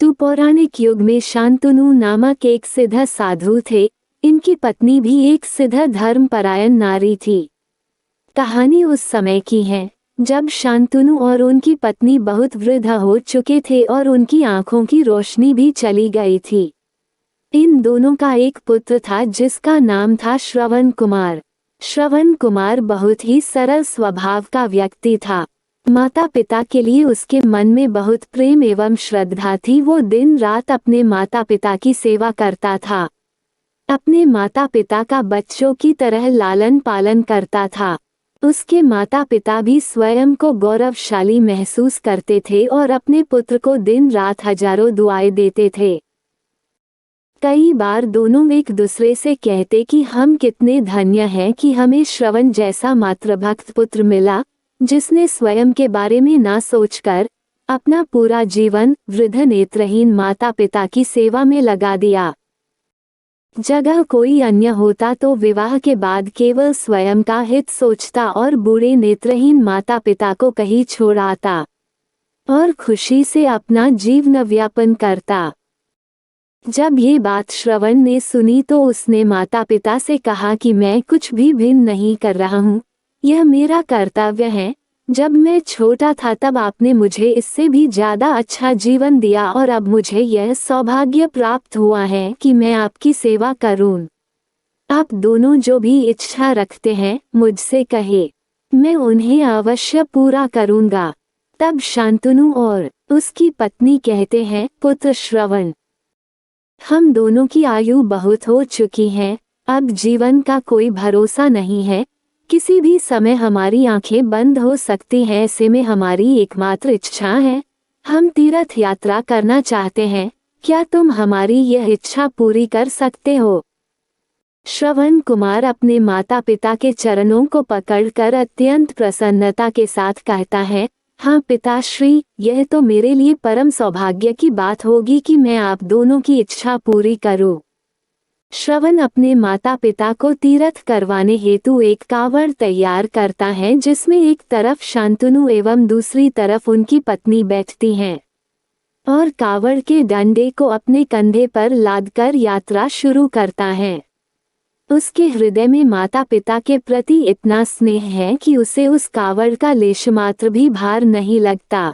तो पौराणिक युग में शांतनु नामक एक सिद्ध साधु थे। इनकी पत्नी भी एक सिद्ध धर्मपरायण नारी थी। कहानी उस समय की है जब शांतनु और उनकी पत्नी बहुत वृद्ध हो चुके थे और उनकी आंखों की रोशनी भी चली गई थी। इन दोनों का एक पुत्र था जिसका नाम था श्रवण कुमार। श्रवण कुमार बहुत ही सरल स्वभाव का व्यक्ति था। माता पिता के लिए उसके मन में बहुत प्रेम एवं श्रद्धा थी। वो दिन रात अपने माता पिता की सेवा करता था। अपने माता पिता का बच्चों की तरह लालन पालन करता था। उसके माता पिता भी स्वयं को गौरवशाली महसूस करते थे और अपने पुत्र को दिन रात हजारों दुआएं देते थे। कई बार दोनों एक दूसरे से कहते कि हम कितने धन्य हैं कि हमें श्रवण जैसा मातृभक्त पुत्र मिला, जिसने स्वयं के बारे में ना सोचकर अपना पूरा जीवन वृद्ध नेत्रहीन माता पिता की सेवा में लगा दिया। जगह कोई अन्य होता तो विवाह के बाद केवल स्वयं का हित सोचता और बूढ़े नेत्रहीन माता पिता को कहीं छोड़ आता और खुशी से अपना जीवन व्यापन करता। जब ये बात श्रवण ने सुनी तो उसने माता पिता से कहा कि मैं कुछ भी भिन्न नहीं कर रहा हूँ, यह मेरा कर्तव्य है। जब मैं छोटा था तब आपने मुझे इससे भी ज्यादा अच्छा जीवन दिया और अब मुझे यह सौभाग्य प्राप्त हुआ है कि मैं आपकी सेवा करूं। आप दोनों जो भी इच्छा रखते हैं मुझसे कहे, मैं उन्हें अवश्य पूरा करूंगा। तब शांतनु और उसकी पत्नी कहते हैं, पुत्र श्रवण, हम दोनों की आयु बहुत हो चुकी है, अब जीवन का कोई भरोसा नहीं है, किसी भी समय हमारी आंखें बंद हो सकती हैं। ऐसे में हमारी एकमात्र इच्छा है, हम तीर्थ यात्रा करना चाहते हैं, क्या तुम हमारी यह इच्छा पूरी कर सकते हो? श्रवण कुमार अपने माता पिता के चरणों को पकड़कर अत्यंत प्रसन्नता के साथ कहता है, हाँ पिताश्री, यह तो मेरे लिए परम सौभाग्य की बात होगी कि मैं आप दोनों की इच्छा पूरी करूं। श्रवण अपने माता पिता को तीर्थ करवाने हेतु एक कावड़ तैयार करता है जिसमें एक तरफ शांतनु एवं दूसरी तरफ उनकी पत्नी बैठती हैं और कावड़ के डंडे को अपने कंधे पर लादकर यात्रा शुरू करता है। उसके हृदय में माता पिता के प्रति इतना स्नेह है कि उसे उस कावड़ का लेश मात्र भी भार नहीं लगता।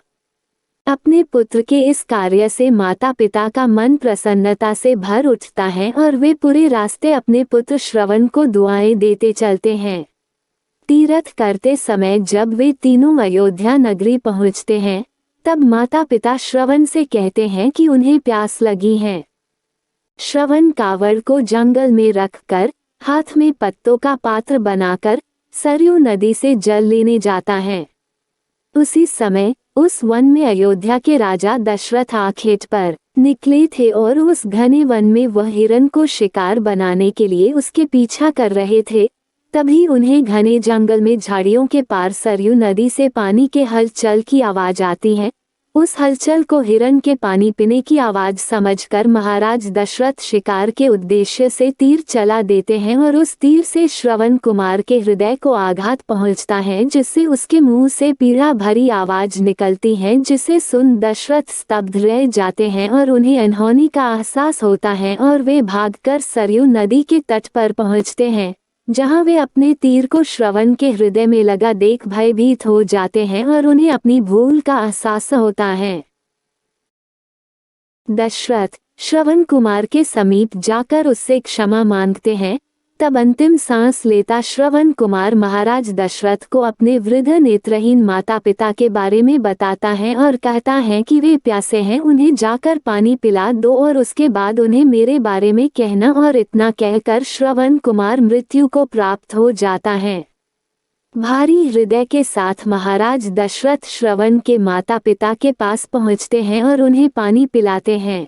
अपने पुत्र के इस कार्य से माता पिता का मन प्रसन्नता से भर उठता है और वे पूरे रास्ते अपने पुत्र श्रवण को दुआएं देते चलते हैं। तीर्थ करते समय जब वे तीनों अयोध्या नगरी पहुंचते हैं तब माता पिता श्रवण से कहते हैं कि उन्हें प्यास लगी है। श्रवण कावड़ को जंगल में रखकर हाथ में पत्तों का पात्र बनाकर सरयू नदी से जल लेने जाता है। उसी समय उस वन में अयोध्या के राजा दशरथ आखेट पर निकले थे और उस घने वन में वह हिरण को शिकार बनाने के लिए उसके पीछा कर रहे थे। तभी उन्हें घने जंगल में झाड़ियों के पार सरयू नदी से पानी के हलचल की आवाज आती है। उस हलचल को हिरण के पानी पीने की आवाज समझकर महाराज दशरथ शिकार के उद्देश्य से तीर चला देते हैं और उस तीर से श्रवण कुमार के हृदय को आघात पहुंचता है, जिससे उसके मुंह से पीड़ा भरी आवाज निकलती है, जिसे सुन दशरथ स्तब्ध रह जाते हैं और उन्हें अनहोनी का एहसास होता है और वे भागकर सरयू नदी के तट पर पहुंचते हैं, जहां वे अपने तीर को श्रवण के हृदय में लगा देख भयभीत हो जाते हैं और उन्हें अपनी भूल का एहसास होता है। दशरथ श्रवण कुमार के समीप जाकर उससे क्षमा मांगते हैं। तब अंतिम सांस लेता श्रवण कुमार महाराज दशरथ को अपने वृद्ध नेत्रहीन माता पिता के बारे में बताता है और कहता है कि वे प्यासे हैं, उन्हें जाकर पानी पिला दो और उसके बाद उन्हें मेरे बारे में कहना। और इतना कहकर श्रवण कुमार मृत्यु को प्राप्त हो जाता है। भारी हृदय के साथ महाराज दशरथ श्रवण के माता पिता के पास पहुंचते हैं और उन्हें पानी पिलाते हैं।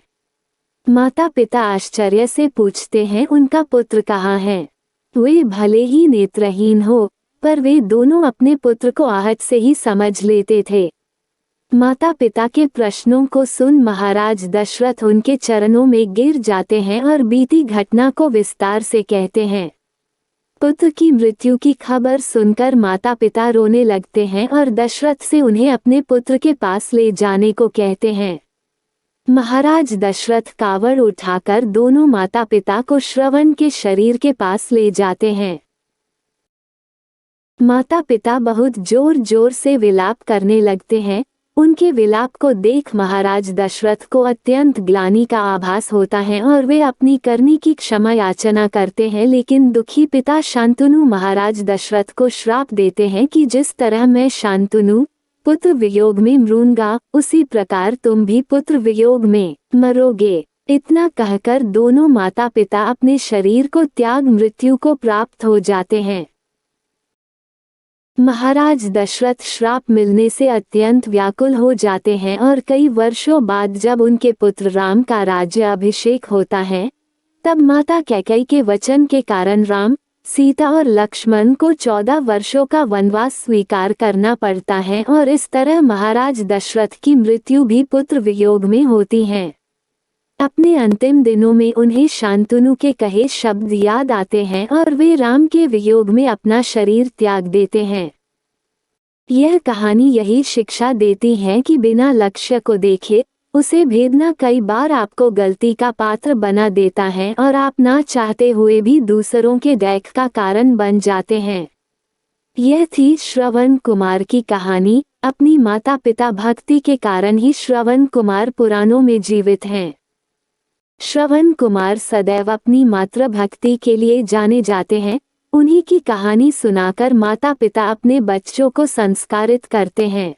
माता पिता आश्चर्य से पूछते हैं, उनका पुत्र कहाँ है? वे भले ही नेत्रहीन हो, पर वे दोनों अपने पुत्र को आहट से ही समझ लेते थे। माता पिता के प्रश्नों को सुन महाराज दशरथ उनके चरणों में गिर जाते हैं और बीती घटना को विस्तार से कहते हैं। पुत्र की मृत्यु की खबर सुनकर माता पिता रोने लगते हैं और दशरथ से उन्हें अपने पुत्र के पास ले जाने को कहते हैं। महाराज दशरथ कावड़ उठाकर दोनों माता पिता को श्रवण के शरीर के पास ले जाते हैं। माता पिता बहुत जोर जोर से विलाप करने लगते हैं। उनके विलाप को देख महाराज दशरथ को अत्यंत ग्लानि का आभास होता है और वे अपनी करनी की क्षमा याचना करते हैं, लेकिन दुखी पिता शांतनु महाराज दशरथ को श्राप देते हैं कि जिस तरह मैं शांतनु पुत्र वियोग में मरूंगा, उसी प्रकार तुम भी पुत्र वियोग में मरोगे। इतना कहकर दोनों माता पिता अपने शरीर को त्याग मृत्यु को प्राप्त हो जाते हैं। महाराज दशरथ श्राप मिलने से अत्यंत व्याकुल हो जाते हैं और कई वर्षों बाद जब उनके पुत्र राम का राज्य अभिषेक होता है, तब माता कैकेयी के वचन के कारण राम, सीता और लक्ष्मण को 14 वर्षों का वनवास स्वीकार करना पड़ता है और इस तरह महाराज दशरथ की मृत्यु भी पुत्र वियोग में होती है। अपने अंतिम दिनों में उन्हें शांतनु के कहे शब्द याद आते हैं और वे राम के वियोग में अपना शरीर त्याग देते हैं। यह कहानी यही शिक्षा देती है कि बिना लक्ष्य को देखे उसे भेदना कई बार आपको गलती का पात्र बना देता है और आप ना चाहते हुए भी दूसरों के दैख का कारण बन जाते हैं। यह थी श्रवण कुमार की कहानी। अपनी माता पिता भक्ति के कारण ही श्रवण कुमार पुराणों में जीवित हैं। श्रवण कुमार सदैव अपनी मातृ भक्ति के लिए जाने जाते हैं। उन्हीं की कहानी सुनाकर माता पिता अपने बच्चों को संस्कारित करते हैं।